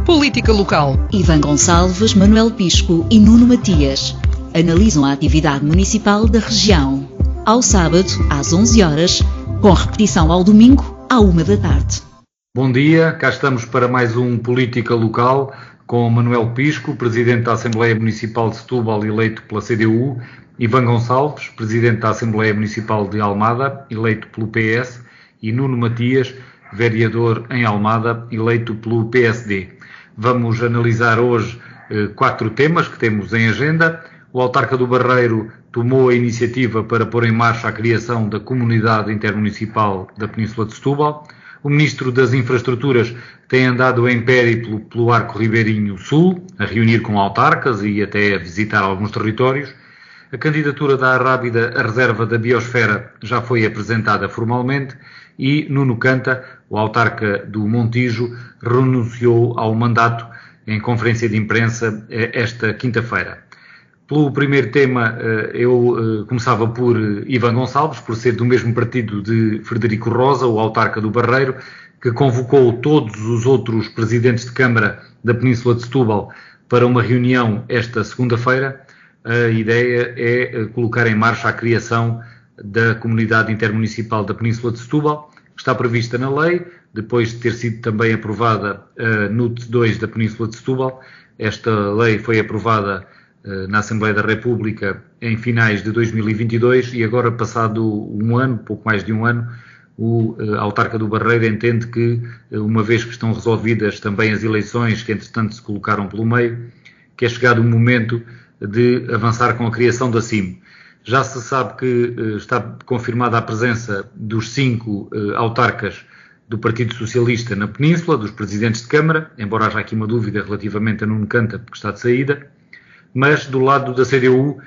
Política local. Ivan Gonçalves, Manuel Pisco e Nuno Matias analisam a atividade municipal da região. Ao sábado, às 11 horas, com repetição ao domingo, à 1 da tarde. Bom dia, cá estamos para mais um Política Local com Manuel Pisco, Presidente da Assembleia Municipal de Setúbal, eleito pela CDU, Ivan Gonçalves, Presidente da Assembleia Municipal de Almada, eleito pelo PS, e Nuno Matias, Vereador em Almada, eleito pelo PSD. Vamos analisar hoje 4 temas que temos em agenda. O autarca do Barreiro tomou a iniciativa para pôr em marcha a criação da Comunidade Intermunicipal da Península de Setúbal. O Ministro das Infraestruturas tem andado em périplo pelo Arco Ribeirinho Sul, a reunir com autarcas e até a visitar alguns territórios. A candidatura da Arrábida à reserva da biosfera já foi apresentada formalmente e Nuno Canta, o autarca do Montijo, renunciou ao mandato em conferência de imprensa esta quinta-feira. Pelo primeiro tema, eu começava por Ivan Gonçalves, por ser do mesmo partido de Frederico Rosa, o autarca do Barreiro, que convocou todos os outros presidentes de Câmara da Península de Setúbal para uma reunião esta segunda-feira. A ideia é colocar em marcha a criação da Comunidade Intermunicipal da Península de Setúbal, que está prevista na lei, depois de ter sido também aprovada a NUT 2 da Península de Setúbal. Esta lei foi aprovada na Assembleia da República em finais de 2022 e agora, passado um ano, pouco mais de um ano, o autarca do Barreiro entende que, uma vez que estão resolvidas também as eleições que entretanto se colocaram pelo meio, que é chegado o momento de avançar com a criação da CIM. Já se sabe que está confirmada a presença dos 5 autarcas do Partido Socialista na Península, dos presidentes de Câmara, embora haja aqui uma dúvida relativamente a Nuno Canta, porque está de saída, mas do lado da CDU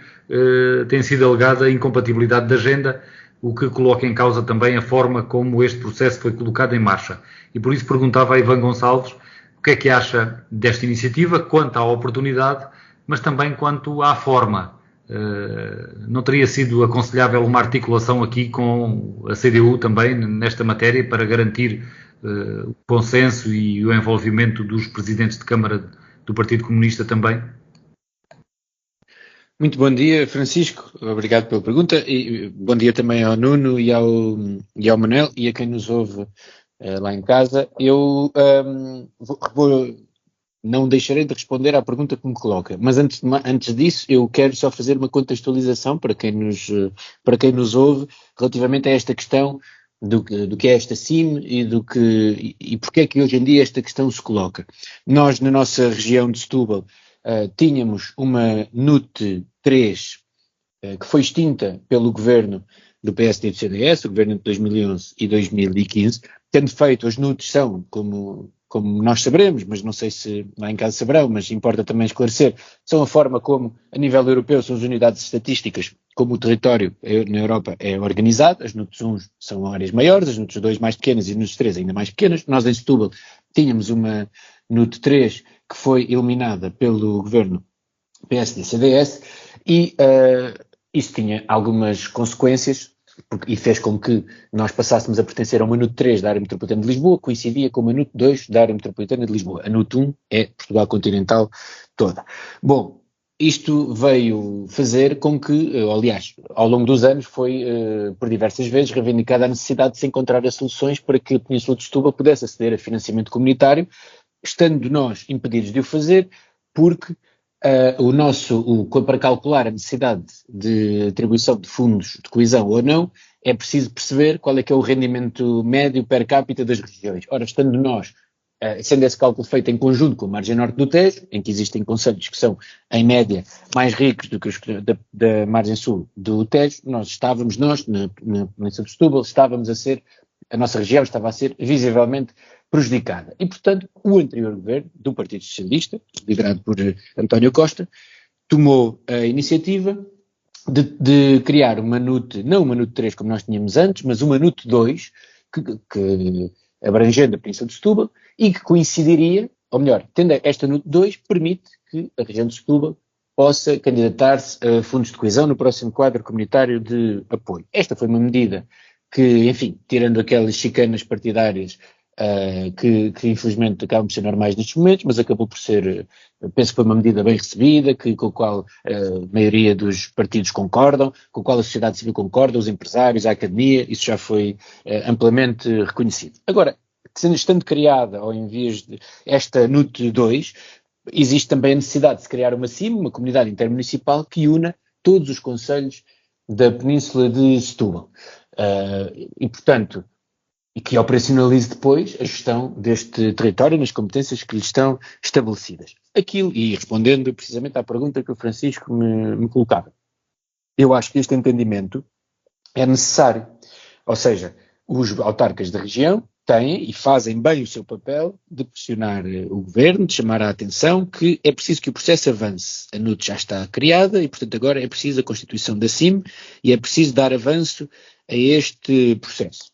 tem sido alegada a incompatibilidade de agenda, o que coloca em causa também a forma como este processo foi colocado em marcha. E por isso perguntava a Ivan Gonçalves o que é que acha desta iniciativa, quanto à oportunidade, mas também quanto à forma. Não teria sido aconselhável uma articulação aqui com a CDU também nesta matéria para garantir o consenso e o envolvimento dos presidentes de Câmara do Partido Comunista também? Muito bom dia, Francisco. Obrigado pela pergunta e bom dia também ao Nuno e ao Manel e a quem nos ouve lá em casa. Eu não deixarei de responder à pergunta que me coloca, mas antes disso eu quero só fazer uma contextualização para quem nos ouve relativamente a esta questão do que é esta CIM e porque é que hoje em dia esta questão se coloca. Nós, na nossa região de Setúbal, tínhamos uma NUT 3 que foi extinta pelo governo do PSD e do CDS, o governo de 2011 e 2015, tendo feito, as NUTs são, como nós saberemos, mas não sei se lá em casa saberão, mas importa também esclarecer, são a forma como, a nível europeu, são as unidades estatísticas, como o território na Europa é organizado. As NUTs 1 são áreas maiores, as NUTs 2 mais pequenas e as NUTs 3 ainda mais pequenas. Nós em Setúbal tínhamos uma NUT 3 que foi eliminada pelo governo PSD-CDS e isso tinha algumas consequências, e fez com que nós passássemos a pertencer a uma NUT 3 da área metropolitana de Lisboa, coincidia com uma NUT 2 da área metropolitana de Lisboa. A NUT 1 é Portugal continental toda. Bom, isto veio fazer com que, aliás, ao longo dos anos foi, por diversas vezes, reivindicada a necessidade de se encontrar soluções para que a Península de Setúbal pudesse aceder a financiamento comunitário, estando nós impedidos de o fazer, porque para calcular a necessidade de atribuição de fundos de coesão ou não, é preciso perceber qual é que é o rendimento médio per capita das regiões. Ora, estando nós, sendo esse cálculo feito em conjunto com a margem norte do Tejo, em que existem concelhos que são, em média, mais ricos do que os da margem sul do Tejo, na Península de Setúbal, a nossa região estava a ser visivelmente prejudicada. E, portanto, o anterior governo do Partido Socialista, liderado por António Costa, tomou a iniciativa de criar uma NUT, não uma NUT 3 como nós tínhamos antes, mas uma NUT 2, que abrangendo a Península de Setúbal, e que coincidiria, ou melhor, tendo esta NUT 2, permite que a região de Setúbal possa candidatar-se a fundos de coesão no próximo quadro comunitário de apoio. Esta foi uma medida que, enfim, tirando aquelas chicanas partidárias, que infelizmente acabam por ser normais nestes momentos, mas acabou por ser, penso que foi uma medida bem recebida, com a qual a maioria dos partidos concordam, com a qual a sociedade civil concorda, os empresários, a academia, isso já foi amplamente reconhecido. Agora, estando criada, ou em vez de esta NUT 2, existe também a necessidade de se criar uma CIM, uma comunidade intermunicipal, que una todos os concelhos da Península de Setúbal. E, portanto, e que operacionalize depois a gestão deste território nas competências que lhe estão estabelecidas. Aquilo, e respondendo precisamente à pergunta que o Francisco me colocava, eu acho que este entendimento é necessário. Ou seja, os autarcas da região têm e fazem bem o seu papel de pressionar o governo, de chamar a atenção que é preciso que o processo avance. A NUT já está criada e, portanto, agora é preciso a constituição da CIM e é preciso dar avanço a este processo.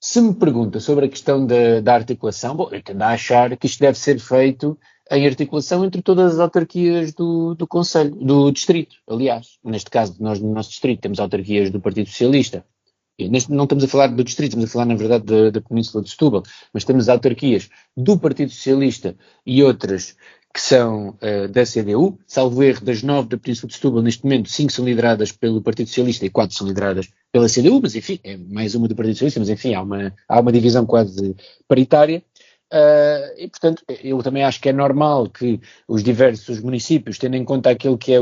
Se me pergunta sobre a questão da articulação, bom, eu tendo a achar que isto deve ser feito em articulação entre todas as autarquias do Conselho, do Distrito, aliás. Neste caso, nós no nosso Distrito temos autarquias do Partido Socialista. Não estamos a falar do Distrito, estamos a falar, na verdade, da Península de Setúbal, mas temos autarquias do Partido Socialista e outras que são da CDU. Salvo erro, das 9 da Península de Setúbal, neste momento, 5 são lideradas pelo Partido Socialista e 4 são lideradas pela CDU, mas enfim, é mais uma do Partido Socialista, mas enfim, há uma divisão quase paritária. E, portanto, eu também acho que é normal que os diversos municípios, tendo em conta aquilo que é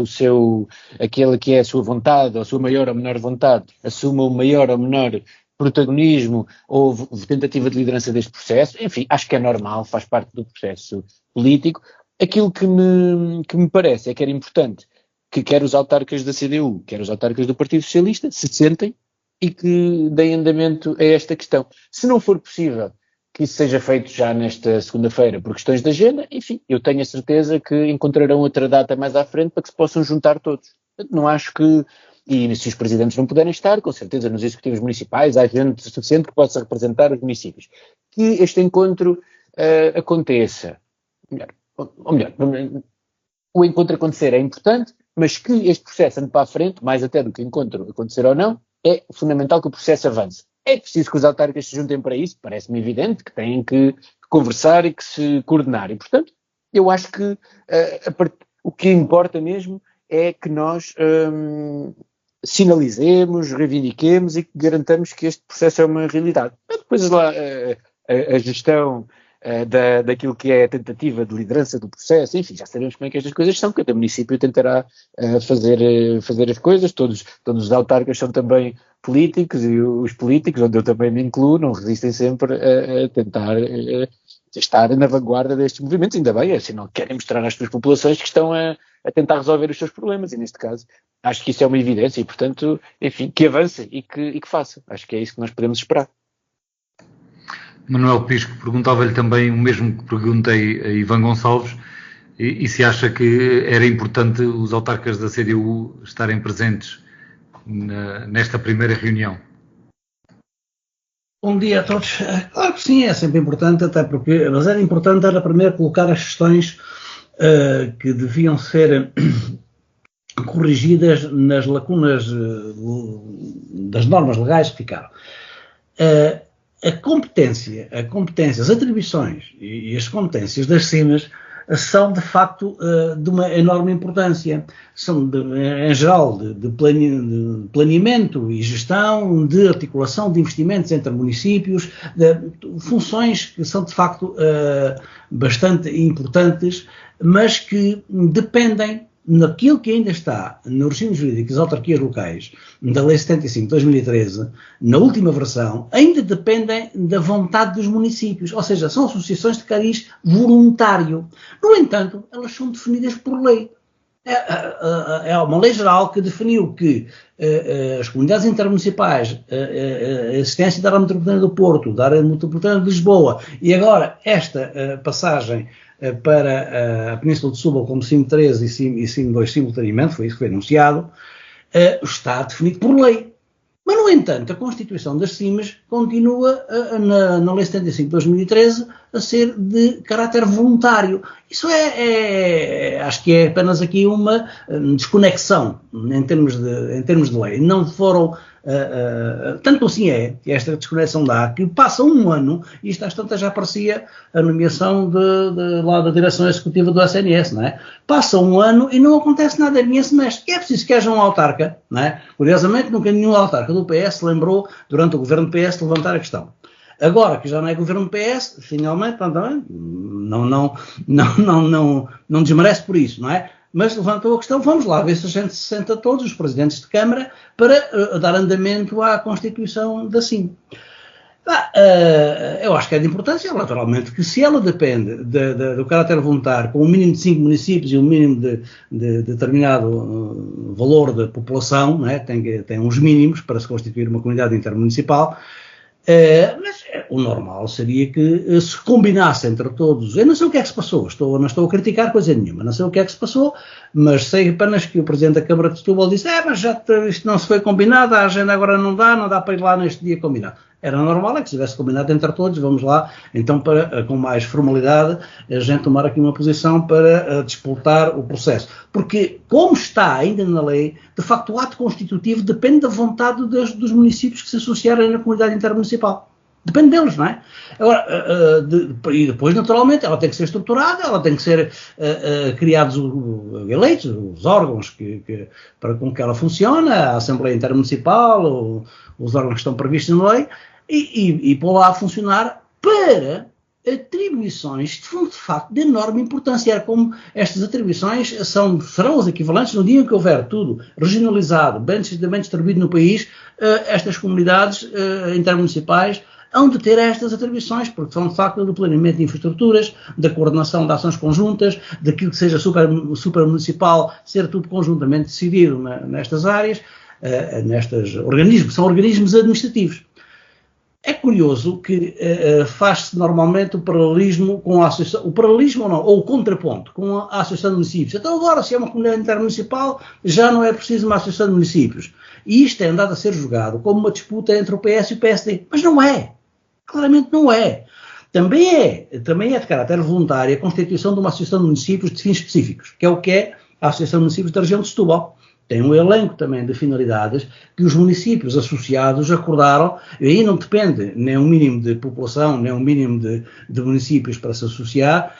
a sua vontade, ou a sua maior ou menor vontade, assumam o maior ou menor protagonismo ou tentativa de liderança deste processo. Enfim, acho que é normal, faz parte do processo político. Aquilo que me parece é que era importante que quer os autarcas da CDU, quer os autarcas do Partido Socialista se sentem e que deem andamento a esta questão. Se não for possível que isso seja feito já nesta segunda-feira por questões de agenda, enfim, eu tenho a certeza que encontrarão outra data mais à frente para que se possam juntar todos. Não acho que, e se os presidentes não puderem estar, com certeza nos executivos municipais há gente suficiente que possa representar os municípios. Que este encontro aconteça. O encontro acontecer é importante, mas que este processo ande para a frente, mais até do que o encontro acontecer ou não, é fundamental que o processo avance. É preciso que os autarcas se juntem para isso, parece-me evidente que têm que conversar e que se coordenar. E, portanto, eu acho que o que importa mesmo é que nós sinalizemos, reivindiquemos e que garantamos que este processo é uma realidade. Depois lá a gestão daquilo que é a tentativa de liderança do processo, enfim, já sabemos como é que estas coisas são, cada município tentará fazer as coisas, todos os autarcas são também políticos e os políticos, onde eu também me incluo, não resistem sempre a tentar estar na vanguarda destes movimentos, ainda bem, é sinal que querem mostrar às suas populações que estão a tentar resolver os seus problemas e neste caso acho que isso é uma evidência e portanto, enfim, que avance e que faça, acho que é isso que nós podemos esperar. Manuel Pisco, perguntava-lhe também o mesmo que perguntei a Ivan Gonçalves e se acha que era importante os autarcas da CDU estarem presentes nesta primeira reunião. Bom dia a todos. Claro que sim, é sempre importante, mas era importante primeiro colocar as questões que deviam ser corrigidas nas lacunas das normas legais que ficaram. A competência, as atribuições e as competências das CIMs são, de facto, de uma enorme importância. São, em geral, de planeamento e gestão, de articulação de investimentos entre municípios, de funções que são, de facto, bastante importantes, mas que dependem naquilo que ainda está no regime jurídico das autarquias locais, da Lei 75 de 2013, na última versão, ainda dependem da vontade dos municípios, ou seja, são associações de cariz voluntário. No entanto, elas são definidas por lei. É uma lei geral que definiu que as comunidades intermunicipais, a existência da área metropolitana do Porto, da área metropolitana de Lisboa, e agora esta passagem para a Península de Setúbal como CIM 3 e CIM 2 simultaneamente, foi isso que foi anunciado, está definido por lei. Mas, no entanto, a constituição das CIMs continua, na Lei 75 de 2013, a ser de caráter voluntário. Isso acho que é apenas aqui uma desconexão em termos de lei. Não foram tanto assim que esta desconexão dá, que passa um ano, e isto às tantas já aparecia a nomeação lá da direção executiva do SNS, não é? Passa um ano e não acontece nada, ninguém se mexe. E é preciso que haja um autarca, não é? Curiosamente, nunca nenhum autarca do PS se lembrou, durante o governo do PS, de levantar a questão. Agora que já não é governo do PS, finalmente, não desmerece por isso, não é? Mas levantou a questão, vamos lá ver se a gente se senta todos, os presidentes de Câmara, para dar andamento à constituição da CIM. Eu acho que é de importância, naturalmente, que se ela depende do caráter voluntário, com um mínimo de 5 municípios e um mínimo de determinado valor de população, não é? Tem uns mínimos para se constituir uma comunidade intermunicipal, mas o normal seria que se combinasse entre todos. Eu não sei o que é que se passou, não estou a criticar coisa nenhuma, não sei o que é que se passou, mas sei apenas que o Presidente da Câmara de Setúbal disse, mas já isto não se foi combinado, a agenda agora não dá para ir lá neste dia combinado. Era normal que se tivesse combinado entre todos, vamos lá, então com mais formalidade, a gente tomar aqui uma posição para disputar o processo. Porque, como está ainda na lei, de facto o ato constitutivo depende da vontade dos municípios que se associarem na comunidade intermunicipal. Depende deles, não é? Agora, e depois, naturalmente, ela tem que ser estruturada, ela tem que ser criados, eleitos, os órgãos para com que ela funcione, a Assembleia Intermunicipal, os órgãos que estão previstos na lei, e pôr lá a funcionar para atribuições de facto de enorme importância. Era como estas atribuições serão as equivalentes no dia em que houver tudo regionalizado, bem distribuído no país, estas comunidades intermunicipais hão de ter estas atribuições, porque são de facto do planeamento de infraestruturas, da coordenação de ações conjuntas, daquilo que seja supramunicipal, ser tudo conjuntamente decidido nestas áreas, são organismos administrativos. É curioso que faz-se normalmente o paralelismo com a associação, o paralelismo ou o contraponto com a associação de municípios. Então agora, se é uma comunidade intermunicipal, já não é preciso uma associação de municípios. E isto é andado a ser jogado como uma disputa entre o PS e o PSD. Mas não é. Claramente não é. Também é de caráter voluntário a constituição de uma associação de municípios de fins específicos, que é a Associação de Municípios da região de Setúbal. Tem um elenco também de finalidades que os municípios associados acordaram, e aí não depende nem um mínimo de população, nem um mínimo de municípios para se associar,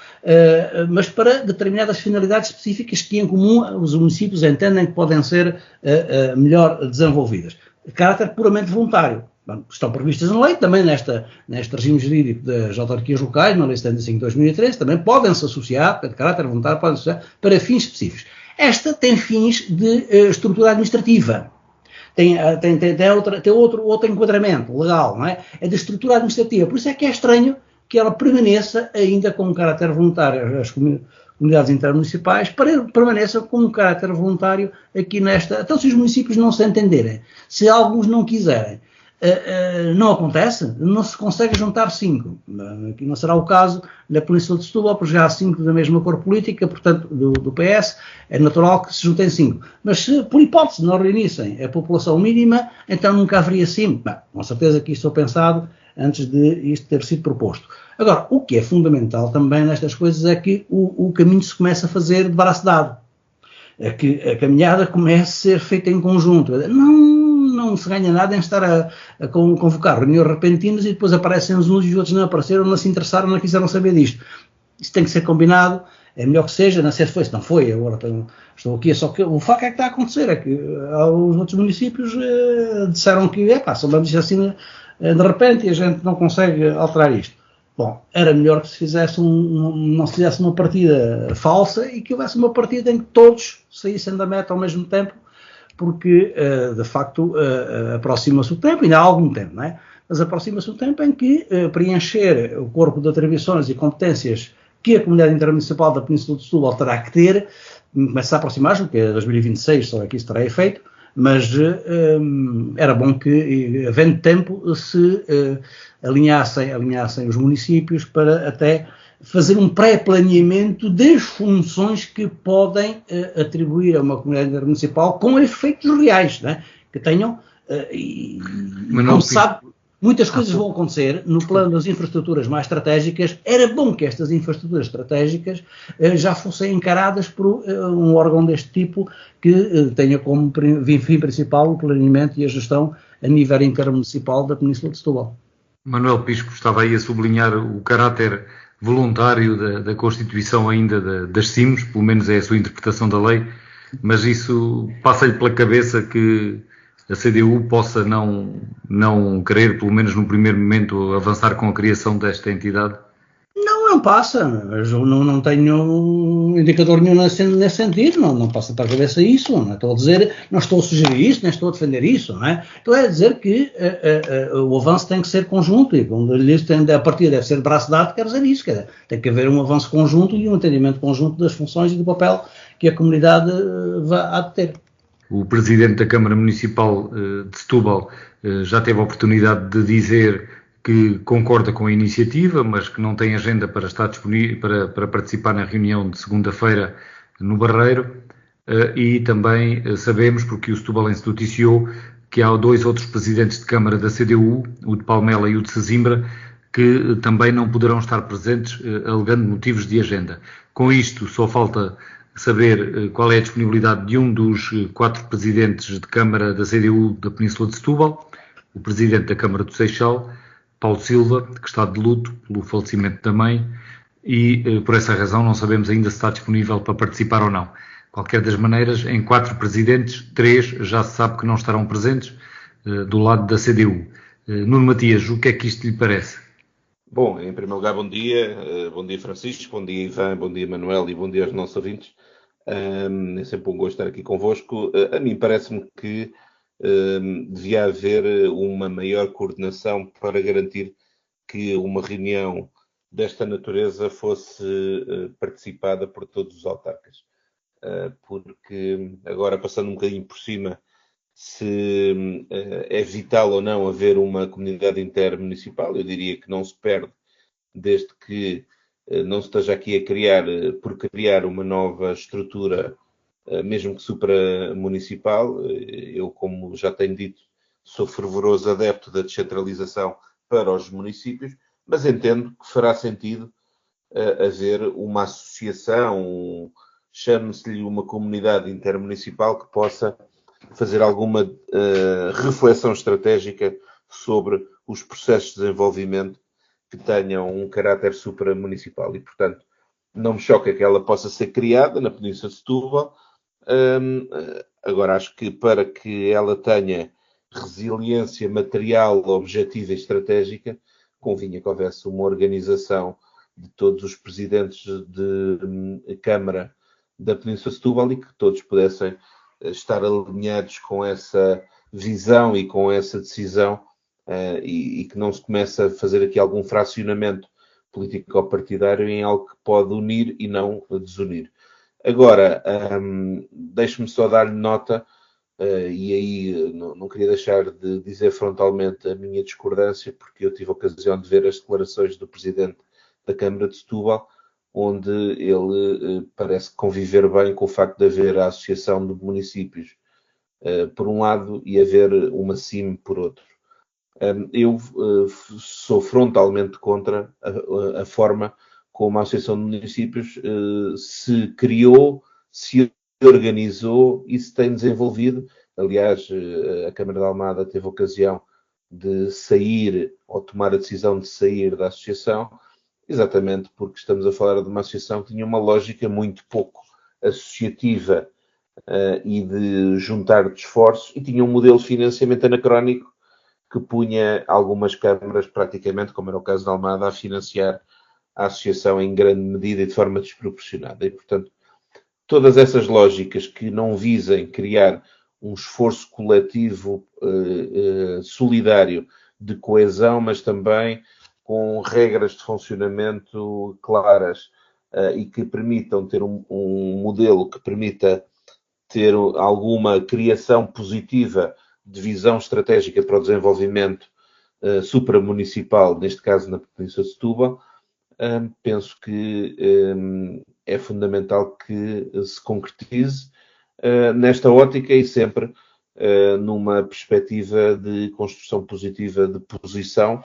mas para determinadas finalidades específicas que em comum os municípios entendem que podem ser melhor desenvolvidas. De caráter puramente voluntário. Estão previstas na lei, também neste regime jurídico das autarquias locais, na Lei 75 de 2013, também podem-se associar, de caráter voluntário, podem-se associar para fins específicos. Esta tem fins de estrutura administrativa. Tem outro enquadramento legal, não é? É de estrutura administrativa. Por isso é que é estranho que ela permaneça ainda com um caráter voluntário. As comunidades intermunicipais permaneçam com um caráter voluntário aqui nesta. Então, se os municípios não se entenderem, se alguns não quiserem, não acontece, não se consegue juntar 5. Aqui não será o caso na Península de Setúbal, porque já há 5 da mesma cor política, portanto, do PS, é natural que se juntem 5. Mas se, por hipótese, não reunissem a população mínima, então nunca haveria 5. Com certeza que isto foi pensado antes de isto ter sido proposto. Agora, o que é fundamental também nestas coisas é que o caminho se começa a fazer de braço dado. É que a caminhada comece a ser feita em conjunto. Não se ganha nada em estar a convocar reuniões repentinas e depois aparecem uns e os outros não apareceram, não se interessaram, não quiseram saber disto. Isso tem que ser combinado, é melhor que seja, não sei se foi, se não foi, agora estou aqui, só que o facto é que está a acontecer, é que os outros municípios disseram que, vamos dizer assim, de repente, e a gente não consegue alterar isto. Bom, era melhor que se fizesse não se fizesse uma partida falsa e que houvesse uma partida em que todos saíssem da meta ao mesmo tempo, porque, de facto, aproxima-se o tempo, ainda há algum tempo, não é? Mas aproxima-se o tempo em que preencher o corpo de atribuições e competências que a comunidade intermunicipal da Península de Setúbal terá que ter, começa a aproximar, porque é 2026 só aqui estará efeito, mas era bom que, havendo tempo, se alinhassem os municípios para até fazer um pré-planeamento das funções que podem atribuir a uma comunidade intermunicipal com efeitos reais, né? Que tenham, como se sabe, Muitas coisas vão acontecer no plano das infraestruturas mais estratégicas. Era bom que estas infraestruturas estratégicas já fossem encaradas por um órgão deste tipo que tenha como fim principal o planeamento e a gestão a nível intermunicipal da Península de Setúbal. Manuel Pisco estava aí a sublinhar o caráter voluntário da Constituição ainda das CIMs, pelo menos é a sua interpretação da lei, mas isso passa-lhe pela cabeça que a CDU possa não querer, pelo menos no primeiro momento, avançar com a criação desta entidade? Não passa, não tenho indicador nenhum nesse sentido, não passa para a cabeça isso, não estou a dizer, não estou a sugerir isso, nem estou a defender isso, não é? Estou a dizer que o avanço tem que ser conjunto, e quando lhe diz a partir deve ser de braço dado, quer dizer isso, tem que haver um avanço conjunto e um entendimento conjunto das funções e do papel que a comunidade há de ter. O Presidente da Câmara Municipal de Setúbal já teve a oportunidade de dizer que concorda com a iniciativa, mas que não tem agenda para estar disponível para participar na reunião de segunda-feira no Barreiro, e também sabemos, porque o Setubalense noticiou, que há 2 outros presidentes de Câmara da CDU, o de Palmela e o de Sesimbra, que também não poderão estar presentes, alegando motivos de agenda. Com isto, só falta saber qual é a disponibilidade de um dos 4 presidentes de Câmara da CDU da Península de Setúbal, o presidente da Câmara do Seixal, Paulo Silva, que está de luto pelo falecimento da mãe, e por essa razão não sabemos ainda se está disponível para participar ou não. Qualquer das maneiras, em 4 presidentes, 3 já se sabe que não estarão presentes do lado da CDU. Nuno Matias, o que é que isto lhe parece? Bom, em primeiro lugar, bom dia Francisco, bom dia Ivan, bom dia Manuel e bom dia aos nossos ouvintes. É sempre um gosto estar aqui convosco. A mim parece-me que devia haver uma maior coordenação para garantir que uma reunião desta natureza fosse participada por todos os autarcas. Porque, agora passando um bocadinho por cima, se é vital ou não haver uma comunidade intermunicipal, eu diria que não se perde, desde que não se esteja aqui por criar uma nova estrutura, mesmo que supramunicipal. Eu, como já tenho dito, sou fervoroso adepto da descentralização para os municípios, mas entendo que fará sentido haver uma associação, chame-se-lhe uma comunidade intermunicipal, que possa fazer alguma reflexão estratégica sobre os processos de desenvolvimento que tenham um caráter supramunicipal. E, portanto, não me choca que ela possa ser criada na Península de Setúbal. Agora, acho que para que ela tenha resiliência material, objetiva e estratégica, convinha que houvesse uma organização de todos os presidentes de Câmara da Península de Setúbal e que todos pudessem estar alinhados com essa visão e com essa decisão, e que não se comece a fazer aqui algum fracionamento político-partidário em algo que pode unir e não desunir. Agora, deixe-me só dar-lhe nota, e aí não queria deixar de dizer frontalmente a minha discordância, porque eu tive a ocasião de ver as declarações do Presidente da Câmara de Setúbal, onde ele parece conviver bem com o facto de haver a Associação de Municípios por um lado e haver uma CIM por outro. Eu sou frontalmente contra a forma como a Associação de Municípios se criou, se organizou e se tem desenvolvido. Aliás, a Câmara de Almada teve a ocasião de sair, ou tomar a decisão de sair da associação, exatamente porque estamos a falar de uma associação que tinha uma lógica muito pouco associativa e de juntar de esforços, e tinha um modelo de financiamento anacrónico que punha algumas câmaras, praticamente, como era o caso de Almada, a financiar a associação em grande medida e de forma desproporcionada. E, portanto, todas essas lógicas que não visem criar um esforço coletivo solidário de coesão, mas também com regras de funcionamento claras e que permitam ter um modelo que permita ter alguma criação positiva de visão estratégica para o desenvolvimento supramunicipal, neste caso na Península de Setúbal, penso que é fundamental que se concretize nesta ótica e sempre numa perspectiva de construção positiva de posição,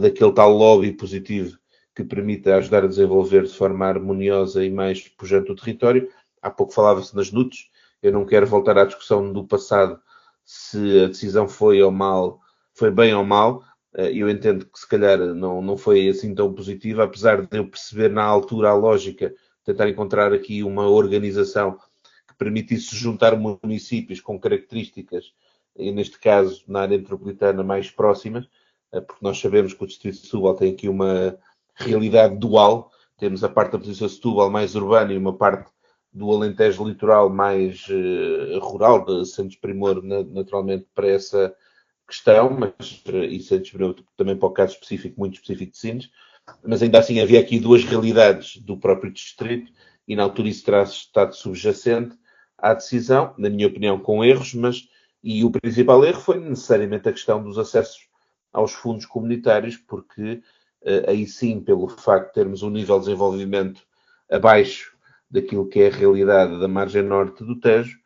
daquele tal lobby positivo que permite ajudar a desenvolver de forma harmoniosa e mais pujante o território. Há pouco falava-se nas NUTs, eu não quero voltar à discussão do passado, se a decisão foi bem ou mal. Eu entendo que se calhar não foi assim tão positiva, apesar de eu perceber na altura a lógica, tentar encontrar aqui uma organização que permitisse juntar municípios com características, e neste caso na área metropolitana mais próximas, porque nós sabemos que o Distrito de Setúbal tem aqui uma realidade dual, temos a parte da província de Setúbal mais urbana e uma parte do Alentejo litoral mais rural, sendo primor naturalmente para essa questão, mas e sendo primor também para o caso específico, muito específico de Sines, mas ainda assim havia aqui duas realidades do próprio distrito e na altura isso terá estado subjacente à decisão, na minha opinião com erros, e o principal erro foi necessariamente a questão dos acessos aos fundos comunitários, porque aí sim, pelo facto de termos um nível de desenvolvimento abaixo daquilo que é a realidade da margem norte do Tejo,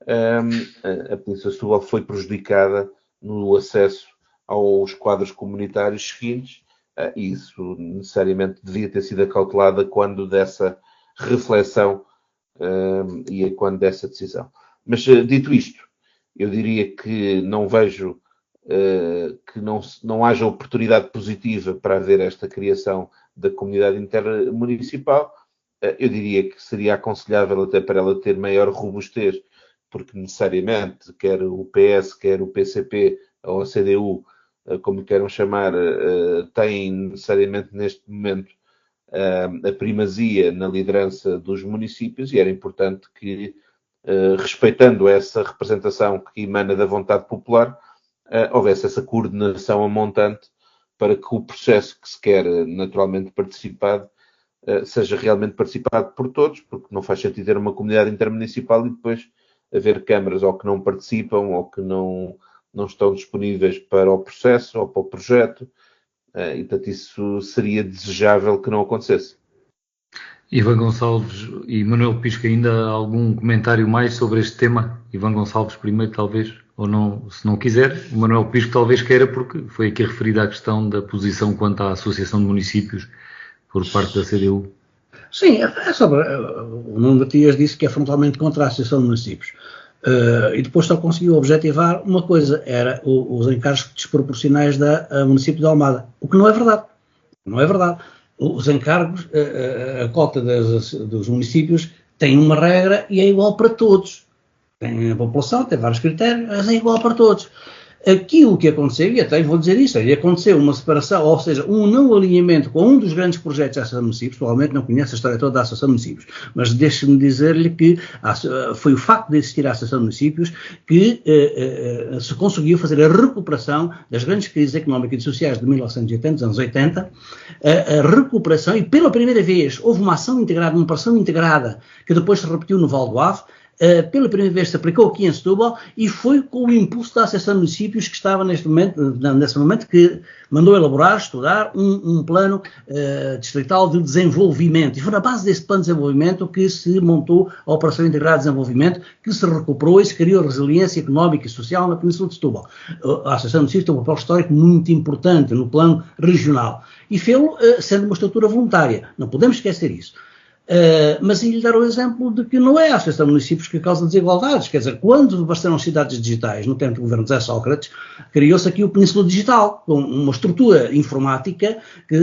a Península de Setúbal foi prejudicada no acesso aos quadros comunitários seguintes, e isso necessariamente devia ter sido acautelada quando dessa reflexão e quando dessa decisão. Mas, dito isto, eu diria que não vejo que não haja oportunidade positiva para haver esta criação da comunidade intermunicipal. Eu diria que seria aconselhável até para ela ter maior robustez, porque necessariamente, quer o PS, quer o PCP ou a CDU, como queiram chamar, têm necessariamente neste momento a primazia na liderança dos municípios, e era importante que, respeitando essa representação que emana da vontade popular, houvesse essa coordenação a montante para que o processo que se quer naturalmente participado seja realmente participado por todos, porque não faz sentido ter uma comunidade intermunicipal e depois haver câmaras ou que não participam ou que não estão disponíveis para o processo ou para o projeto, e portanto isso seria desejável que não acontecesse. Ivan Gonçalves e Manuel Pisco, ainda algum comentário mais sobre este tema? Ivan Gonçalves primeiro, talvez, ou não, se não quiser. O Manuel Pisco talvez queira, porque foi aqui referida a questão da posição quanto à Associação de Municípios por parte da CDU. Sim, é sobre, o Nuno Matias disse que é frontalmente contra a Associação de Municípios. E depois só conseguiu objetivar uma coisa, era os encargos desproporcionais da município de Almada, o que não é verdade. Não é verdade. Os encargos, a cota dos municípios tem uma regra e é igual para todos. Tem a população, tem vários critérios, mas é igual para todos. Aquilo que aconteceu, e até vou dizer isso, aconteceu uma separação, ou seja, um não alinhamento com um dos grandes projetos da Associação de Municípios. Provavelmente não conhece a história toda da Associação de Municípios, mas deixe-me dizer-lhe que foi o facto de existir a Associação de Municípios que se conseguiu fazer a recuperação das grandes crises económicas e sociais de 1980, dos anos 80, a recuperação, e pela primeira vez houve uma ação integrada, uma operação integrada, que depois se repetiu no Val do Ave. Pela primeira vez se aplicou aqui em Setúbal e foi com o impulso da Associação de Municípios que estava nesse momento que mandou elaborar, estudar um plano distrital de desenvolvimento. E foi na base desse plano de desenvolvimento que se montou a Operação Integrada de Desenvolvimento, que se recuperou e se criou resiliência económica e social na Península de Setúbal. A Associação de Municípios tem um papel histórico muito importante no plano regional e fê-lo sendo uma estrutura voluntária. Não podemos esquecer isso. Mas lhe dar o exemplo de que não é a Associação de Municípios que causa desigualdades. Quer dizer, quando apareceram cidades digitais, no tempo do governo de José Sócrates, criou-se aqui o Península Digital, com uma estrutura informática que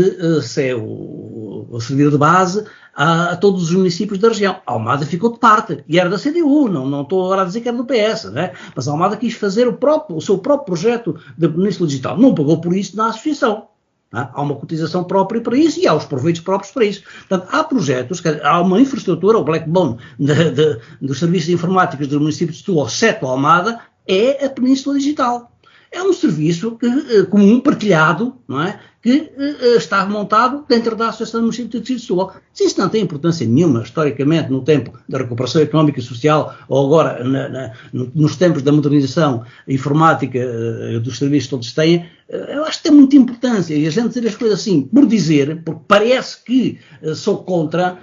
o servir de base a todos os municípios da região. A Almada ficou de parte, e era da CDU, não estou agora a dizer que era do PS, né? Mas a Almada quis fazer o seu próprio projeto da Península Digital. Não pagou por isso na associação. Há uma cotização própria para isso e há os proveitos próprios para isso. Portanto, há projetos, há uma infraestrutura, o backbone dos serviços informáticos do município de Setúbal, exceto a Almada, é a Península Digital. É um serviço comum, partilhado, não é? Que está montado dentro da Associação de Municípios do Distrito de Setúbal. Se isso não tem importância nenhuma, historicamente, no tempo da recuperação económica e social, ou agora nos tempos da modernização informática dos serviços que todos têm, eu acho que tem muita importância. E a gente dizer as coisas assim, por dizer, porque parece que sou contra,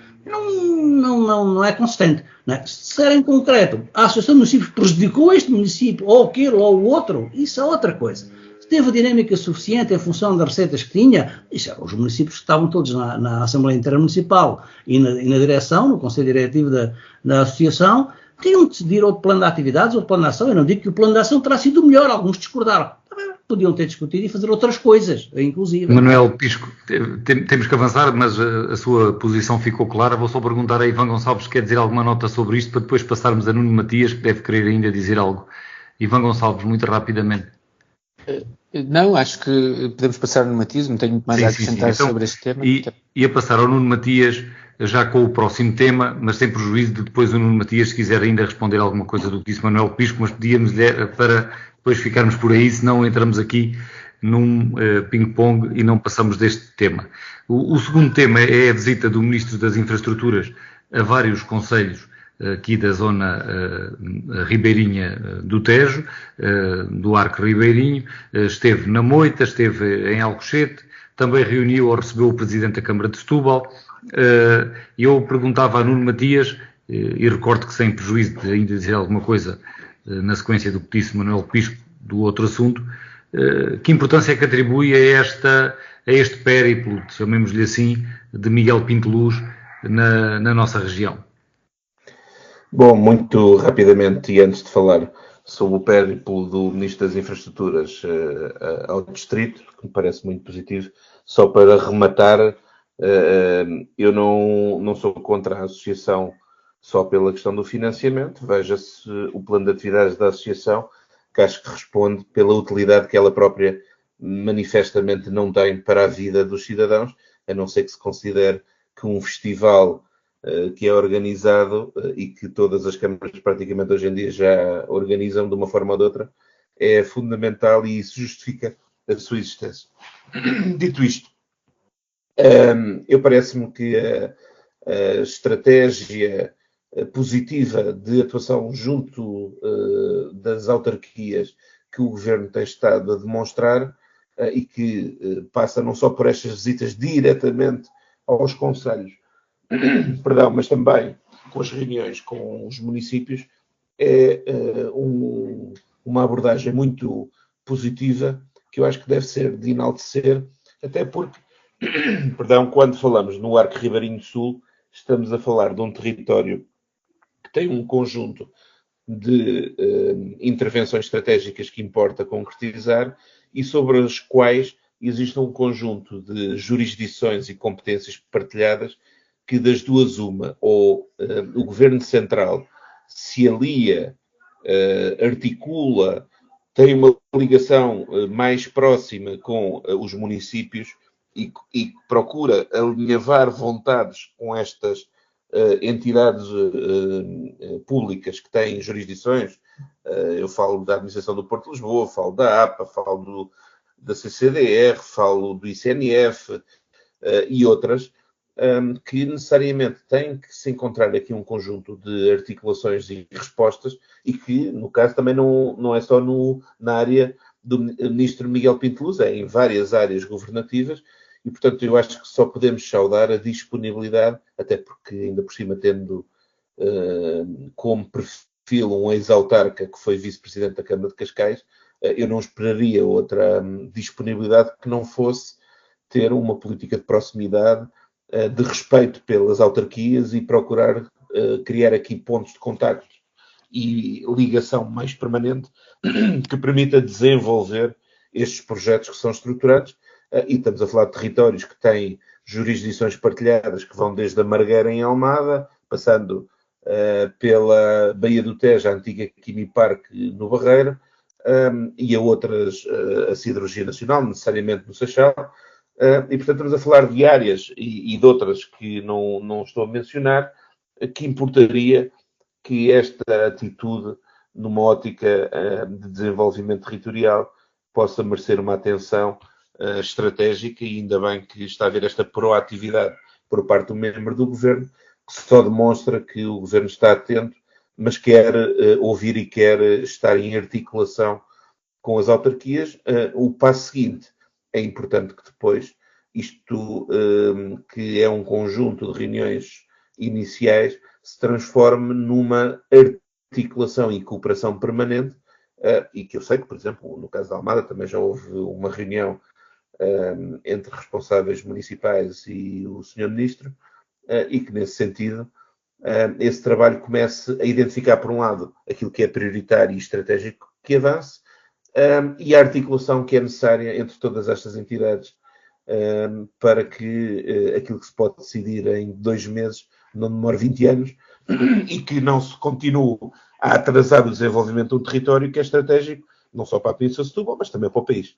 não é consistente. Não é? Se disser em concreto, a Associação de Municípios prejudicou este município, ou aquele, ou o outro, isso é outra coisa. Se teve dinâmica suficiente em função das receitas que tinha, isso é, os municípios que estavam todos na Assembleia Intermunicipal e na direção, no Conselho Diretivo da Associação, tinham de decidir outro plano de atividades, outro plano de ação. Eu não digo que o plano de ação terá sido melhor, alguns discordaram. Podiam ter discutido e fazer outras coisas, inclusive. Manuel Pisco, temos que avançar, mas a sua posição ficou clara. Vou só perguntar a Ivan Gonçalves se quer dizer alguma nota sobre isto, para depois passarmos a Nuno Matias, que deve querer ainda dizer algo. Ivan Gonçalves, muito rapidamente. Não, acho que podemos passar no Matias, não tenho muito mais a acrescentar então, sobre este tema. E a passar ao Nuno Matias, já com o próximo tema, mas sem prejuízo de depois o Nuno Matias, se quiser ainda responder alguma coisa do que disse Manuel Pisco, mas pedíamos-lhe para depois ficarmos por aí, senão entramos aqui num ping-pong e não passamos deste tema. O segundo tema é a visita do Ministro das Infraestruturas a vários concelhos aqui da zona ribeirinha do Tejo, do Arco Ribeirinho, esteve na Moita, esteve em Alcochete, também reuniu ou recebeu o Presidente da Câmara de Setúbal. Eu perguntava a Nuno Matias, e recordo que sem prejuízo de ainda dizer alguma coisa na sequência do que disse Manuel Pisco do outro assunto, que importância é que atribui a este périplo, chamemos-lhe assim, de Miguel Pinto Luz na nossa região? Bom, muito rapidamente, e antes de falar sobre o périplo do Ministro das Infraestruturas ao Distrito, que me parece muito positivo, só para rematar, eu não sou contra a associação só pela questão do financiamento. Veja-se o plano de atividades da associação, que acho que responde pela utilidade que ela própria manifestamente não tem para a vida dos cidadãos, a não ser que se considere que um festival que é organizado e que todas as câmaras praticamente hoje em dia já organizam de uma forma ou de outra, é fundamental e isso justifica a sua existência. Dito isto, eu parece-me que a estratégia positiva de atuação junto das autarquias que o Governo tem estado a demonstrar e que passa não só por estas visitas diretamente aos concelhos, perdão, mas também com as reuniões com os municípios, é uma abordagem muito positiva que eu acho que deve ser de enaltecer, até porque, perdão, quando falamos no Arco Ribeirinho Sul, estamos a falar de um território que tem um conjunto de intervenções estratégicas que importa concretizar e sobre as quais existe um conjunto de jurisdições e competências partilhadas que das duas uma, ou o Governo Central se alia, articula, tem uma ligação mais próxima com os municípios e procura alinhavar vontades com estas entidades públicas que têm jurisdições. Eu falo da Administração do Porto de Lisboa, falo da APA, falo da CCDR, falo do ICNF e outras, que necessariamente têm que se encontrar aqui um conjunto de articulações e respostas e que, no caso, também não é só na área do Ministro Miguel Pinto Luz, é em várias áreas governativas e, portanto, eu acho que só podemos saudar a disponibilidade, até porque, ainda por cima, tendo como perfil um ex-autarca que foi vice-presidente da Câmara de Cascais, eu não esperaria outra disponibilidade que não fosse ter uma política de proximidade, de respeito pelas autarquias e procurar criar aqui pontos de contacto e ligação mais permanente que permita desenvolver estes projetos que são estruturados. E estamos a falar de territórios que têm jurisdições partilhadas que vão desde a Margueira em Almada, passando pela Baía do Tejo, a antiga Quimipark no Barreiro, e a outras, a Siderurgia Nacional, necessariamente no Seixal. E, portanto, estamos a falar de áreas e de outras que não estou a mencionar, que importaria que esta atitude, numa ótica de desenvolvimento territorial, possa merecer uma atenção estratégica e ainda bem que está a haver esta proatividade por parte do membro do Governo, que só demonstra que o Governo está atento, mas quer ouvir e quer estar em articulação com as autarquias. O passo seguinte é importante que depois isto, que é um conjunto de reuniões iniciais se transforme numa articulação e cooperação permanente, e que eu sei que, por exemplo, no caso da Almada também já houve uma reunião entre responsáveis municipais e o Sr. Ministro, e que nesse sentido esse trabalho comece a identificar, por um lado, aquilo que é prioritário e estratégico que avance, e a articulação que é necessária entre todas estas entidades para que aquilo que se pode decidir em 2 meses não demore 20 anos e que não se continue a atrasar o desenvolvimento de um território que é estratégico, não só para a Península de Setúbal, mas também para o país.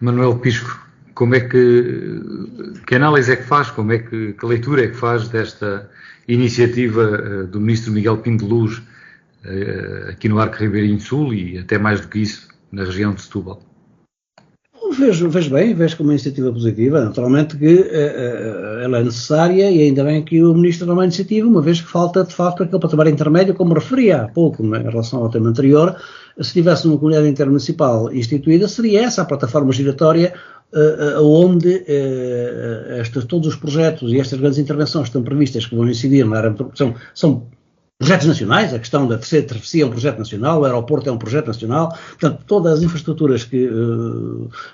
Manuel Pisco, como é que análise é que faz, que leitura é que faz desta iniciativa do Ministro Miguel Pinto de Luz aqui no Arco Ribeirinho Sul e até mais do que isso, na região de Setúbal? Vejo como uma iniciativa positiva, naturalmente que ela é necessária e ainda bem que o Ministro tomou a iniciativa, uma vez que falta de facto aquele patamar intermédio, como referi há pouco em relação ao tema anterior. Se tivesse uma comunidade intermunicipal instituída, seria essa a plataforma giratória onde todos os projetos e estas grandes intervenções que estão previstas, que vão incidir na área, são projetos nacionais. A questão da terceira travessia é um projeto nacional, o aeroporto é um projeto nacional, portanto, todas as infraestruturas que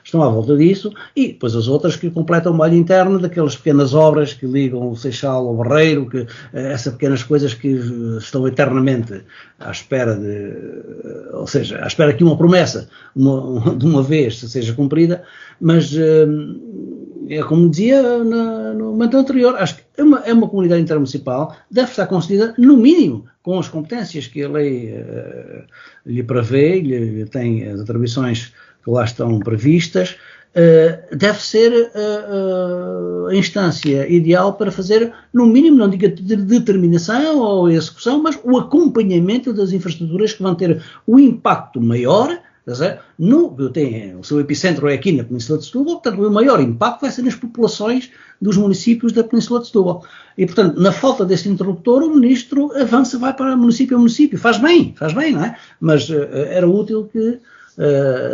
estão à volta disso, e depois as outras que completam o malho interno daquelas pequenas obras que ligam o Seixal ao Barreiro, essas pequenas coisas que estão eternamente à espera ou seja, à espera que uma promessa de uma vez seja cumprida, mas é como dizia no momento anterior, acho que é uma comunidade intermunicipal, deve estar concedida, no mínimo, com as competências que a lei lhe prevê, lhe tem as atribuições que lá estão previstas, deve ser a instância ideal para fazer, no mínimo, não digo de determinação ou execução, mas o acompanhamento das infraestruturas que vão ter o impacto maior. O seu epicentro é aqui na Península de Setúbal, portanto o maior impacto vai ser nas populações dos municípios da Península de Setúbal. E, portanto, na falta desse interlocutor, o Ministro avança, vai para município a município. Faz bem, não é? Mas era útil que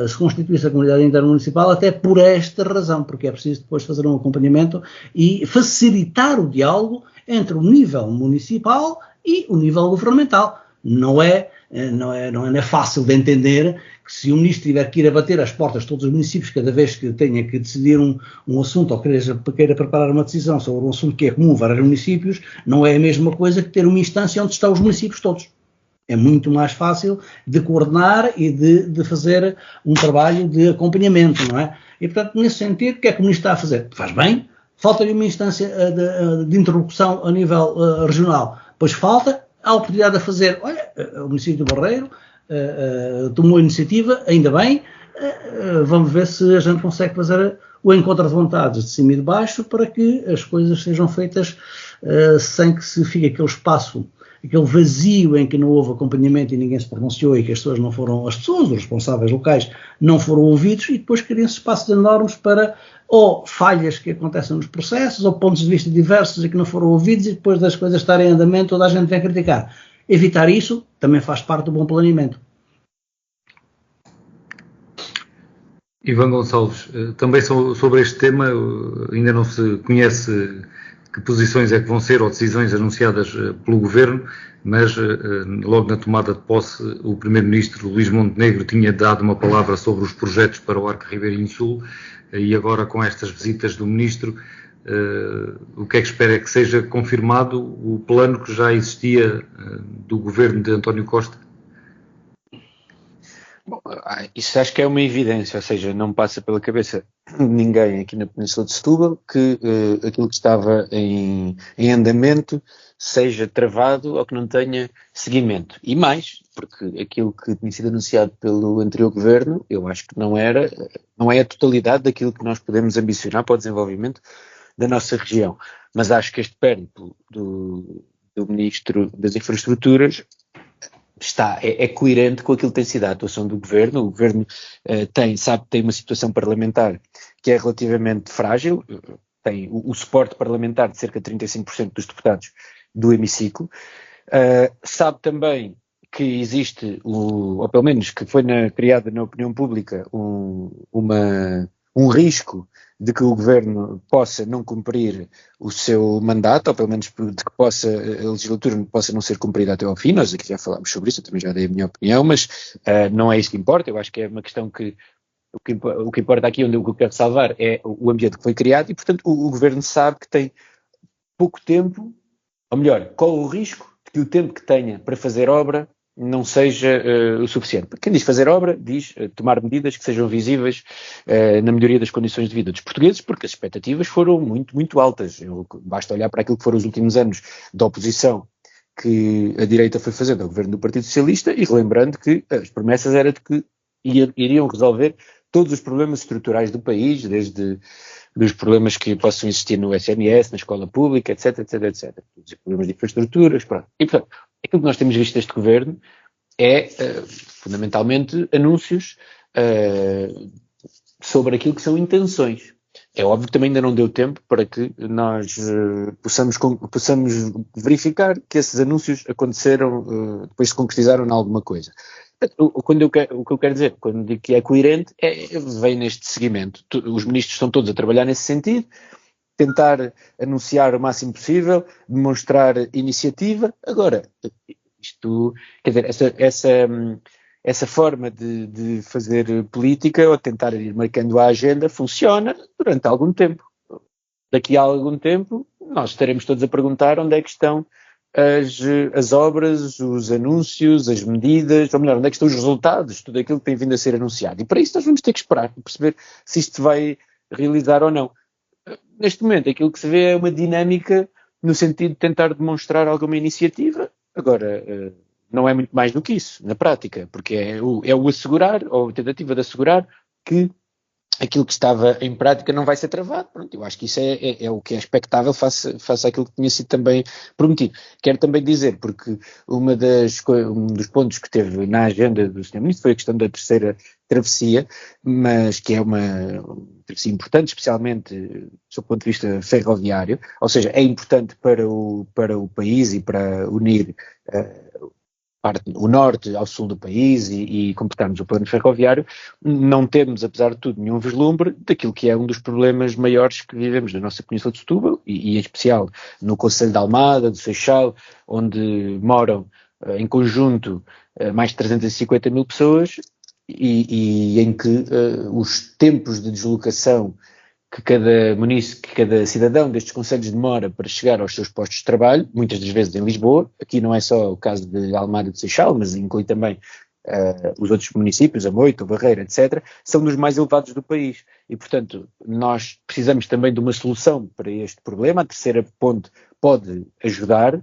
se constituísse a comunidade intermunicipal até por esta razão, porque é preciso depois fazer um acompanhamento e facilitar o diálogo entre o nível municipal e o nível governamental. Não é fácil de entender que se o Ministro tiver que ir a bater às portas de todos os municípios cada vez que tenha que decidir um assunto ou queira preparar uma decisão sobre um assunto que é comum a vários municípios, não é a mesma coisa que ter uma instância onde estão os municípios todos. É muito mais fácil de coordenar e de fazer um trabalho de acompanhamento, não é? E, portanto, nesse sentido, o que é que o Ministro está a fazer? Faz bem, falta-lhe uma instância de interlocução a nível regional, pois falta a oportunidade de fazer, olha, o município do Barreiro tomou a iniciativa, ainda bem, vamos ver se a gente consegue fazer o encontro de vontades de cima e de baixo para que as coisas sejam feitas sem que se fique aquele espaço, aquele vazio em que não houve acompanhamento e ninguém se pronunciou e que as pessoas, os responsáveis locais, não foram ouvidos, e depois criam-se espaços enormes para ou falhas que acontecem nos processos, ou pontos de vista diversos e que não foram ouvidos, e depois das coisas estarem em andamento toda a gente vem criticar. Evitar isso também faz parte do bom planeamento. Ivan Gonçalves, também sobre este tema, ainda não se conhece que posições é que vão ser ou decisões anunciadas pelo Governo, mas logo na tomada de posse o Primeiro-Ministro Luís Montenegro tinha dado uma palavra sobre os projetos para o Arco Ribeirinho Sul, e agora com estas visitas do Ministro, o que é que espera? É que seja confirmado o plano que já existia do Governo de António Costa? Bom, isso acho que é uma evidência, ou seja, não passa pela cabeça de ninguém aqui na Península de Setúbal que aquilo que estava em andamento seja travado ou que não tenha seguimento. E mais, porque aquilo que tinha sido anunciado pelo anterior governo, eu acho que não é a totalidade daquilo que nós podemos ambicionar para o desenvolvimento da nossa região. Mas acho que este périplo do Ministro das Infraestruturas é coerente com aquilo que tem sido a atuação do Governo. O Governo tem uma situação parlamentar que é relativamente frágil, tem o suporte parlamentar de cerca de 35% dos deputados do hemiciclo, sabe também que existe, ou pelo menos que foi criada na opinião pública, uma um risco de que o governo possa não cumprir o seu mandato, ou pelo menos de que a legislatura possa não ser cumprida até ao fim. Nós aqui já falámos sobre isso, eu também já dei a minha opinião, mas não é isso que importa. Eu acho que é uma questão que o que importa aqui, onde eu quero salvar, é o ambiente que foi criado e, portanto, o governo sabe que tem pouco tempo, ou melhor, corre o risco de que o tempo que tenha para fazer obra não seja o suficiente. Quem diz fazer obra, diz tomar medidas que sejam visíveis na melhoria das condições de vida dos portugueses, porque as expectativas foram muito, muito altas. Basta olhar para aquilo que foram os últimos anos de oposição que a direita foi fazendo ao governo do Partido Socialista, e relembrando que as promessas eram de que iriam resolver todos os problemas estruturais do país, desde dos problemas que possam existir no SNS, na escola pública, etc, etc, etc. Os problemas de infraestruturas, pronto. E, portanto, aquilo que nós temos visto deste governo é, fundamentalmente, anúncios sobre aquilo que são intenções. É óbvio que também ainda não deu tempo para que nós possamos verificar que esses anúncios aconteceram, depois se concretizaram em alguma coisa. O que eu quero dizer, quando digo que é coerente, vem neste seguimento. Os ministros estão todos a trabalhar nesse sentido, tentar anunciar o máximo possível, demonstrar iniciativa. Agora, isto, quer dizer, essa forma de fazer política, ou tentar ir marcando a agenda, funciona durante algum tempo. Daqui a algum tempo, nós estaremos todos a perguntar onde é que estão as obras, os anúncios, as medidas, ou melhor, onde é que estão os resultados, tudo aquilo que tem vindo a ser anunciado. E para isso nós vamos ter que esperar para perceber se isto vai realizar ou não. Neste momento, aquilo que se vê é uma dinâmica no sentido de tentar demonstrar alguma iniciativa. Agora, não é muito mais do que isso, na prática, porque é o assegurar, ou a tentativa de assegurar que aquilo que estava em prática não vai ser travado. Pronto, eu acho que isso é o que é expectável face àquilo que tinha sido também prometido. Quero também dizer, porque um dos pontos que teve na agenda do Sr. Ministro foi a questão da terceira travessia, mas que é uma travessia importante, especialmente do seu ponto de vista ferroviário, ou seja, é importante para o país e para unir o norte ao sul do país e completarmos o plano ferroviário. Não temos, apesar de tudo, nenhum vislumbre daquilo que é um dos problemas maiores que vivemos na nossa Península de Setúbal e em especial no concelho de Almada, do Seixal, onde moram em conjunto mais de 350 mil pessoas e em que os tempos de deslocação que cada cidadão destes concelhos demora para chegar aos seus postos de trabalho, muitas das vezes em Lisboa. Aqui não é só o caso de Almada de Seixal, mas inclui também os outros municípios, Amoito, Barreira, etc., são dos mais elevados do país. E, portanto, nós precisamos também de uma solução para este problema. A terceira ponte pode ajudar,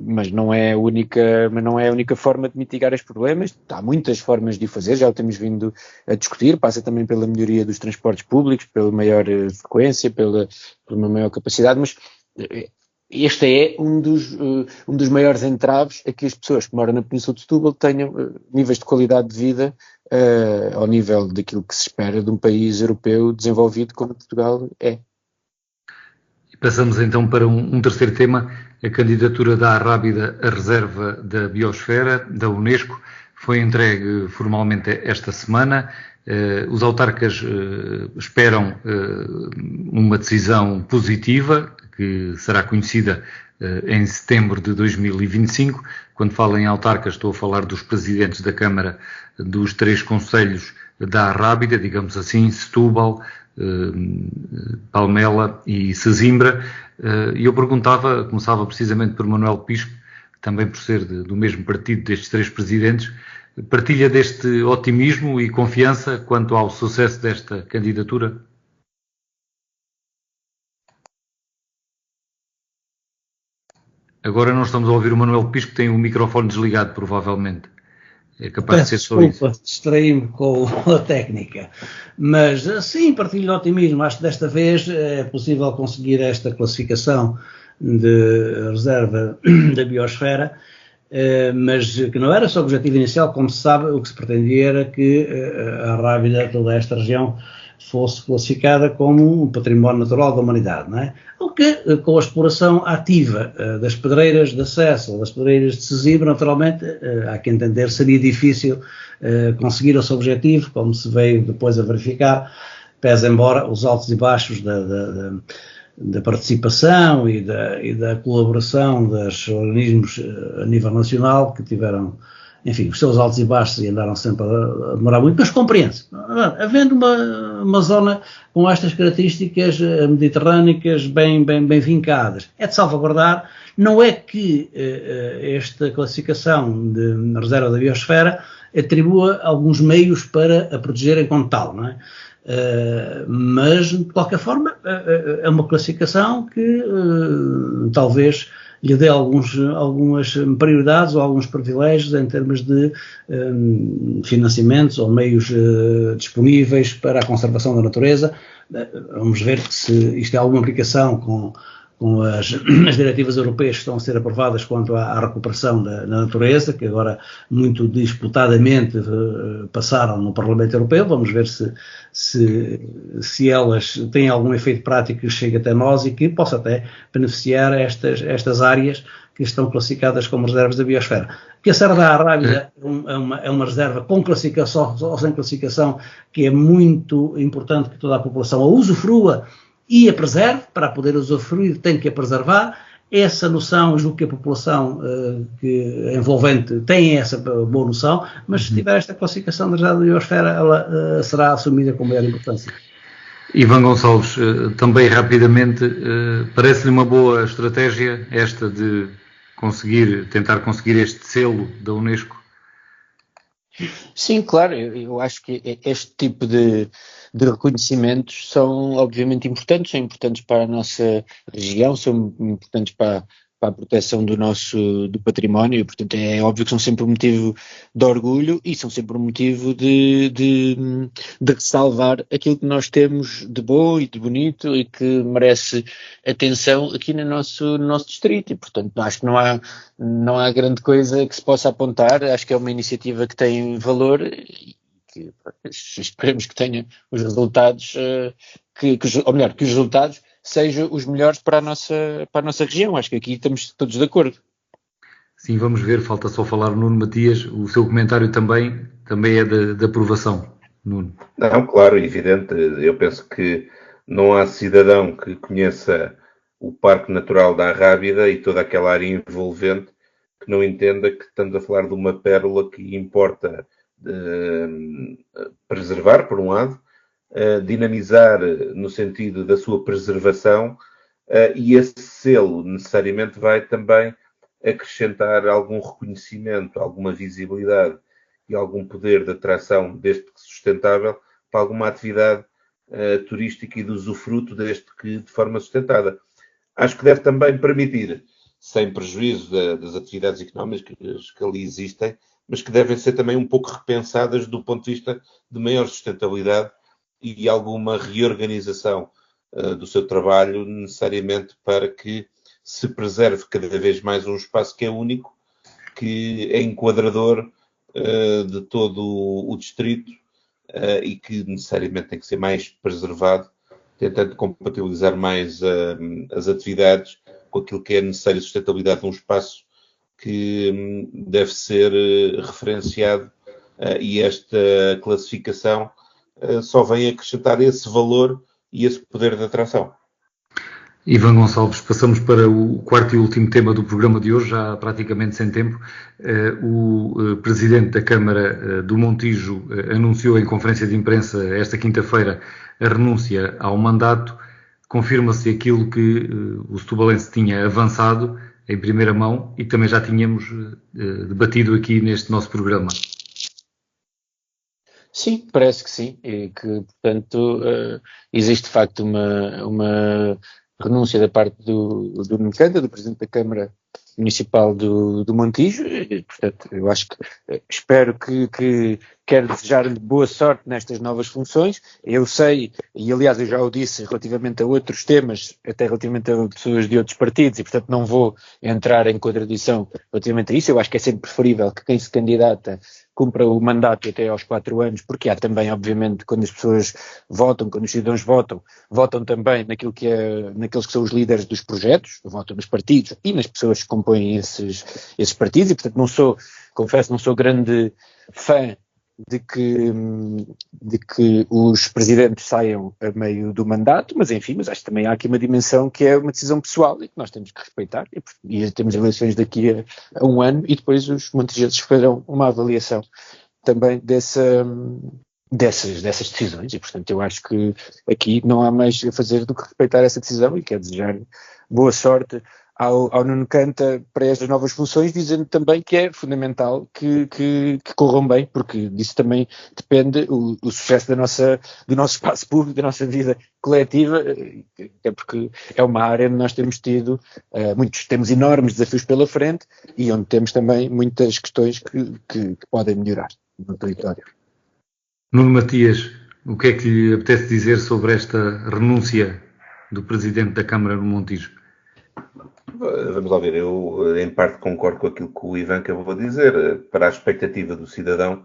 mas não é a única forma de mitigar os problemas. Há muitas formas de o fazer, já o temos vindo a discutir. Passa também pela melhoria dos transportes públicos, pela maior frequência, por uma maior capacidade, mas este é um dos maiores entraves a que as pessoas que moram na Península de Setúbal tenham níveis de qualidade de vida ao nível daquilo que se espera de um país europeu desenvolvido como Portugal é. Passamos então para um terceiro tema, a candidatura da Arrábida à reserva da biosfera da Unesco. Foi entregue formalmente esta semana. Os autarcas esperam uma decisão positiva, que será conhecida em setembro de 2025. Quando falo em autarcas, estou a falar dos presidentes da Câmara dos 3 concelhos da Arrábida, digamos assim, Setúbal, Palmela e Sesimbra. E eu começava precisamente por Manuel Pisco, também por ser do mesmo partido destes 3 presidentes. Partilha deste otimismo e confiança quanto ao sucesso desta candidatura? Agora não estamos a ouvir o Manuel Pisco, tem o microfone desligado, provavelmente. É capaz de ser só isso. Desculpa, distraí-me com a técnica. Mas, sim, partilho o otimismo. Acho que desta vez é possível conseguir esta classificação de reserva da biosfera, mas que não era só o objetivo inicial. Como se sabe, o que se pretendia era que a Arrábida, toda esta região, fosse classificada como um património natural da humanidade, não é? O que, com a exploração ativa das pedreiras de acesso, das pedreiras de Sesimbra, naturalmente, há que entender, seria difícil conseguir esse objetivo, como se veio depois a verificar, pese embora os altos e baixos da participação e da colaboração dos organismos a nível nacional, que tiveram, enfim, os seus altos e baixos e andaram sempre a demorar muito, mas compreende-se. Havendo uma zona com estas características mediterrânicas bem vincadas, é de salvaguardar. Não é que esta classificação de reserva da biosfera atribua alguns meios para a proteger enquanto tal, não é? Mas, de qualquer forma, é uma classificação que talvez lhe dê algumas prioridades ou alguns privilégios em termos de financiamentos ou meios disponíveis para a conservação da natureza. Vamos ver se isto é alguma implicação com as diretivas europeias que estão a ser aprovadas quanto à recuperação da natureza, que agora muito disputadamente passaram no Parlamento Europeu. Vamos ver se elas têm algum efeito prático que chegue até nós e que possa até beneficiar estas áreas que estão classificadas como reservas da biosfera. Porque a Serra da Arrábida é uma reserva com classificação ou sem classificação, que é muito importante que toda a população a usufrua e a preserve. Para poder usufruir tem que a preservar. Essa noção, julgo que a população envolvente tem essa boa noção, mas se tiver esta classificação da reserva da biosfera, ela será assumida com maior importância. Ivan Gonçalves, também rapidamente, parece-lhe uma boa estratégia esta de tentar conseguir este selo da Unesco? Sim, claro, eu acho que este tipo de reconhecimentos são obviamente importantes, são importantes para a nossa região, são importantes para a proteção do património, e portanto é óbvio que são sempre um motivo de orgulho e são sempre um motivo de ressalvar aquilo que nós temos de bom e de bonito e que merece atenção aqui no nosso distrito, e portanto acho que não há grande coisa que se possa apontar. Acho que é uma iniciativa que tem valor e que esperemos que tenha os resultados, que os resultados sejam os melhores para a nossa região. Acho que aqui estamos todos de acordo. Sim, vamos ver, falta só falar o Nuno Matias, o seu comentário também é de aprovação, Nuno. Não, claro, evidente, eu penso que não há cidadão que conheça o Parque Natural da Arrábida e toda aquela área envolvente que não entenda que estamos a falar de uma pérola que importa preservar, por um lado, dinamizar no sentido da sua preservação, e esse selo necessariamente vai também acrescentar algum reconhecimento, alguma visibilidade e algum poder de atração desde que sustentável para alguma atividade turística e de usufruto desde que de forma sustentada. Acho que deve também permitir, sem prejuízo das atividades económicas que ali existem, mas que devem ser também um pouco repensadas do ponto de vista de maior sustentabilidade e alguma reorganização do seu trabalho, necessariamente para que se preserve cada vez mais um espaço que é único, que é enquadrador de todo o distrito e que necessariamente tem que ser mais preservado, tentando compatibilizar mais as atividades com aquilo que é necessário a sustentabilidade de um espaço que deve ser referenciado, e esta classificação só vem acrescentar esse valor e esse poder de atração. Ivan Gonçalves, passamos para o quarto e último tema do programa de hoje, já praticamente sem tempo. O Presidente da Câmara do Montijo anunciou em conferência de imprensa esta quinta-feira a renúncia ao mandato. Confirma-se aquilo que o setubalense tinha avançado em primeira mão e que também já tínhamos debatido aqui neste nosso programa. Sim, parece que sim, e que, portanto, existe de facto uma renúncia da parte do Mecanda, do Presidente da Câmara Municipal do Montijo, e, portanto, eu acho que, espero que quero desejar-lhe boa sorte nestas novas funções. Eu sei, e aliás eu já o disse relativamente a outros temas, até relativamente a pessoas de outros partidos, e portanto não vou entrar em contradição relativamente a isso. Eu acho que é sempre preferível que quem se candidata cumpra o mandato até aos 4 anos, porque há também, obviamente, quando as pessoas votam, quando os cidadãos votam também naqueles que são os líderes dos projetos, votam nos partidos e nas pessoas que compõem esses partidos, e portanto confesso, não sou grande fã de que os presidentes saiam a meio do mandato, mas enfim, mas acho que também há aqui uma dimensão que é uma decisão pessoal e que nós temos que respeitar, e temos eleições daqui a um ano e depois os montageses farão uma avaliação também dessas decisões, e portanto eu acho que aqui não há mais a fazer do que respeitar essa decisão, e quero desejar boa sorte ao Nuno Canta para estas novas funções, dizendo também que é fundamental que corram bem, porque disso também depende o sucesso do nosso espaço público, da nossa vida coletiva, é porque é uma área onde nós temos tido temos enormes desafios pela frente e onde temos também muitas questões que podem melhorar no território. Nuno Matias, o que é que lhe apetece dizer sobre esta renúncia do Presidente da Câmara no Montijo? Vamos lá ver, eu em parte concordo com aquilo que o Ivan acabou de dizer. Para a expectativa do cidadão,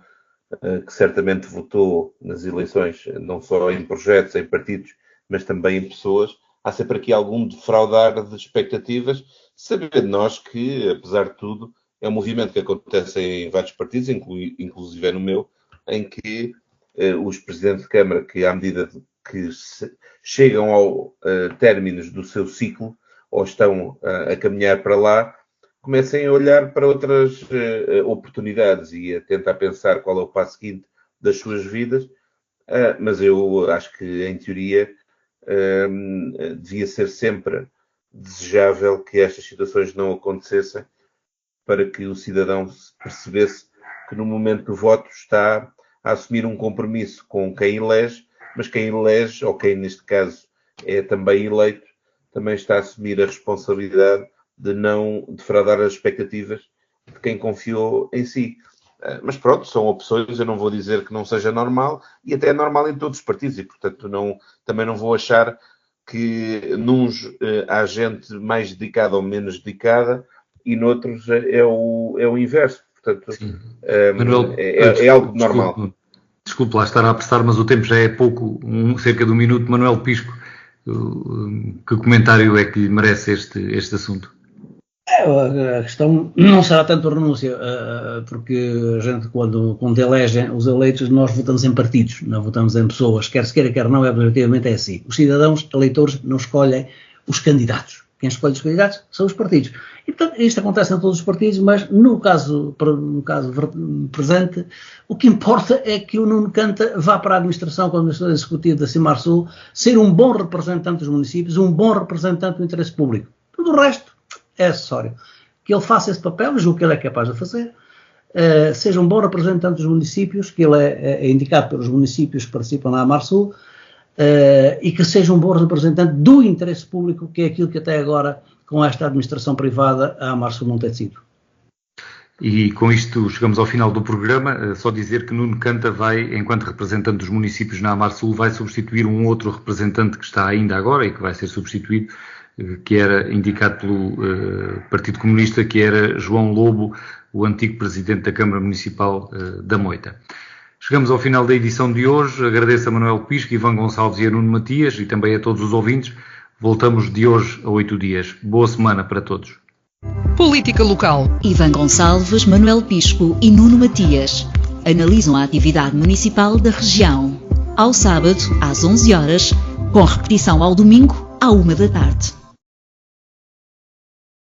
que certamente votou nas eleições, não só em projetos, em partidos, mas também em pessoas, há sempre aqui algum defraudar de expectativas, sabendo nós que, apesar de tudo, é um movimento que acontece em vários partidos, inclusive no meu, em que os presidentes de Câmara, que à medida que chegam ao términos do seu ciclo, ou estão a caminhar para lá, comecem a olhar para outras oportunidades e a tentar pensar qual é o passo seguinte das suas vidas, mas eu acho que, em teoria, devia ser sempre desejável que estas situações não acontecessem, para que o cidadão percebesse que no momento do voto está a assumir um compromisso com quem elege, mas quem elege, ou quem neste caso é também eleito, também está a assumir a responsabilidade de não defraudar as expectativas de quem confiou em si. Mas pronto, são opções, eu não vou dizer que não seja normal, e até é normal em todos os partidos, e portanto também não vou achar que nuns há gente mais dedicada ou menos dedicada, e noutros é o inverso. Portanto, Manuel, é algo normal. Desculpe lá estar a apressar, mas o tempo já é pouco, cerca de um minuto. Manuel Pisco, que comentário é que lhe merece este assunto? A questão não será tanto a renúncia, porque a gente, quando elegem os eleitos, nós votamos em partidos, não votamos em pessoas, quer se queira, quer não, objetivamente é assim. Os cidadãos, eleitores, não escolhem os candidatos. Quem escolhe os candidatos são os partidos. E, portanto, isto acontece em todos os partidos, mas no caso presente, o que importa é que o Nuno Canta vá para a administração, com a administração executiva da Cimarsul, ser um bom representante dos municípios, um bom representante do interesse público. Tudo o resto é acessório. Que ele faça esse papel, julgo que ele é capaz de fazer, seja um bom representante dos municípios, que ele é indicado pelos municípios que participam na Amarsul, e que seja um bom representante do interesse público, que é aquilo que até agora, com esta administração privada, a Amarsul não tem sido. E com isto chegamos ao final do programa. Só dizer que Nuno Canta vai, enquanto representante dos municípios na Amarsul, vai substituir um outro representante que está ainda agora e que vai ser substituído, que era indicado pelo Partido Comunista, que era João Lobo, o antigo presidente da Câmara Municipal da Moita. Chegamos ao final da edição de hoje. Agradeço a Manuel Pisco, Ivan Gonçalves e a Nuno Matias, e também a todos os ouvintes. Voltamos de hoje a 8 dias. Boa semana para todos. Política Local. Ivan Gonçalves, Manuel Pisco e Nuno Matias analisam a atividade municipal da região. Ao sábado, às 11 horas, com repetição ao domingo, à 1 da tarde.